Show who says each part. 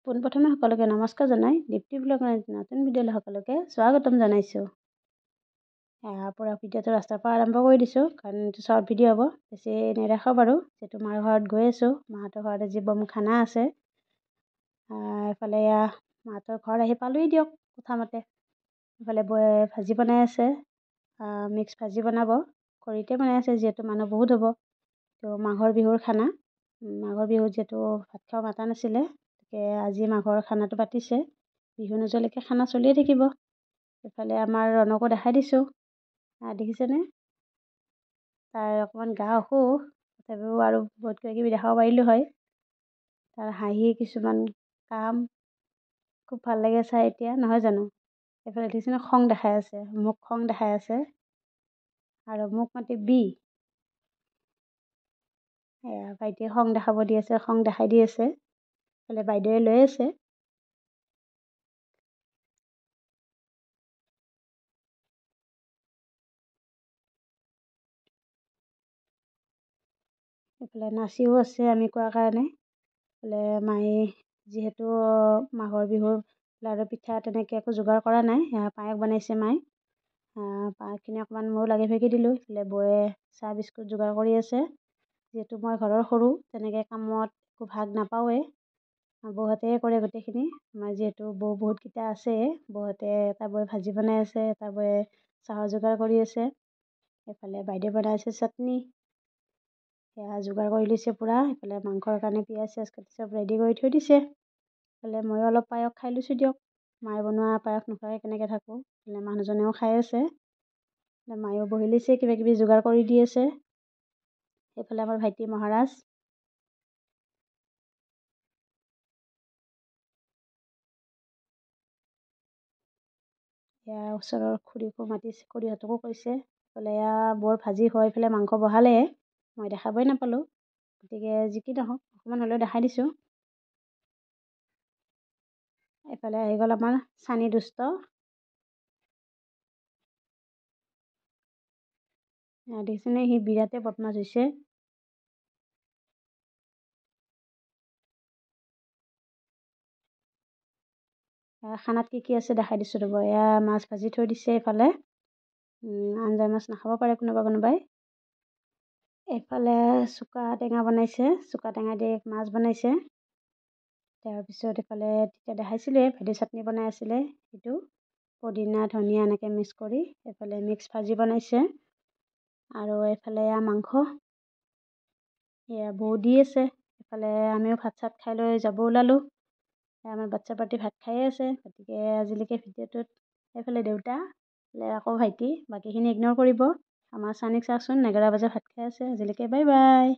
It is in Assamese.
Speaker 1: পোনপ্ৰথমে সকলোকে নমস্কাৰ জনাই দীপ্তি ব্লগৰ নতুন ভিডিঅ'লৈ সকলোকে স্বাগতম জনাইছোঁ। পুৰা ভিডিঅ'টো ৰাস্তাৰ পৰা আৰম্ভ কৰি দিছোঁ, কাৰণ এইটো শ্বৰ্ট ভিডিঅ' হ'ব, বেছি নেদেখাওঁ বাৰু। যিহেতু মাৰ ঘৰত গৈ আছোঁ, মাহঁতৰ ঘৰত আজি বম খানা আছে। এইফালে মাহঁতৰ ঘৰত আহি পালোঁহি দিয়ক কথামতে। এইফালে ভাজি বনাই আছে, মিক্স ভাজি বনাব, খৰিতে বনাই আছে যিহেতু মানুহ বহুত হ'ব। তো মাঘৰ বিহুৰ খানা, মাঘৰ বিহুত যিহেতু ভাত খাব মাতা নাছিলে, আজি মাঘৰ খানাটো পাতিছে। বিহু নোযোৱালৈকে খানা চলিয়ে থাকিব। এইফালে আমাৰ ৰণকো দেখাই দিছোঁ, দেখিছেনে? তাৰ অকণমান গা অসুখ, তথাপিও আৰু বহুত কিবা কিবি দেখাব পাৰিলোঁ হয়। তাৰ হাঁহি কিছুমান কাম খুব ভাল লাগে চাই এতিয়া, নহয় জানো? এইফালে দেখিছেনে খং দেখাই আছে, মোক খং দেখাই আছে, আৰু মোক মাতি বি। ভাইটিয়ে খং দেখাব দি আছে, খং দেখাই দি আছে। এইফালে বাইদেৱে লৈ আছে। এইফালে নাচিও আছে আমি কোৱা কাৰণে। এইফালে মায়ে যিহেতু মাঘৰ বিহুৰ লাড়ু পিঠা তেনেকৈ একো যোগাৰ কৰা নাই, পায়স বনাইছে মায়ে। পায়সখিনি অকণমান ময়ো লাগি ভাগি দিলোঁ। এইফালে বৌয়ে চাহ বিস্কুট যোগাৰ কৰি আছে। যিহেতু মই ঘৰৰ সৰু, তেনেকৈ কামত একো ভাগ নাপাওঁৱেই, বৌহঁতেই কৰে গোটেইখিনি। আমাৰ যিহেতু বৌ বহুতকেইটা আছে, বৌহঁতে এটা বৌয়ে ভাজি বনাই আছে, এটা বৌয়ে চাহৰ যোগাৰ কৰি আছে। এইফালে বাইদেৱে বনাই আছে চাটনি, সেয়া যোগাৰ কৰি লৈছে পূৰা। এইফালে মাংসৰ কাৰণে পিঁয়াজ চিয়াজ কাটি চব ৰেডি কৰি থৈ দিছে। এইফালে ময়ো অলপ পায়স খাই লৈছোঁ দিয়ক, মায়ে বনোৱা পায়স নোখোৱাকৈ কেনেকৈ থাকোঁ। এইফালে মানুহজনেও খাই আছে, মায়েও বহি লৈছে, কিবা কিবি যোগাৰ কৰি দি আছে। এইফালে আমাৰ ভাইটি মহাৰাজ। এয়া ওচৰৰ খুৰীকো মাতিছে, খুৰীহঁতকো কৈছে। এইফালে বৰ ভাজি হয়, এইফালে মাংস বহালে, মই দেখাবই নাপালোঁ। গতিকে যি কি নহওক অকণমান হ'লেও দেখাই দিছোঁ। এইফালে আহি গ'ল আমাৰ চানি দুষ্ট। দেখিছেনে, সি বিৰাটেই বদমাছ হৈছে। খানাত কি কি আছে দেখাই দিছোঁ ৰ'ব। এয়া মাছ ভাজি থৈ দিছে এইফালে, আঞ্জাৰ মাছ নাখাব পাৰে কোনোবাই। এইফালে চুকা টেঙা বনাইছে, চুকা টেঙা দি মাছ বনাইছে। তাৰপিছত এইফালে তেতিয়া দেখাইছিলোঁৱে ভেন্দি চাটনি বনাই আছিলে, সেইটো পদিনা ধনিয়া এনেকৈ মিক্স কৰি। এইফালে মিক্স ভাজি বনাইছে, আৰু এইফালে মাংস এয়া বৌ দি আছে। এইফালে আমিও ভাত চাত খাই লৈ যাব ওলালোঁ। আমাৰ বাচ্ছা পাৰ্টি ভাত খায়ে আছে। গতিকে আজিলৈকে ভিডিঅ'টোত এইফালে দেউতা, আকৌ ভাইটি, বাকীখিনি ইগন'ৰ কৰিব। আমাৰ চানীক চাওকচোন, 11 বজাত ভাত খাই আছে। আজিলৈকে বাই বাই।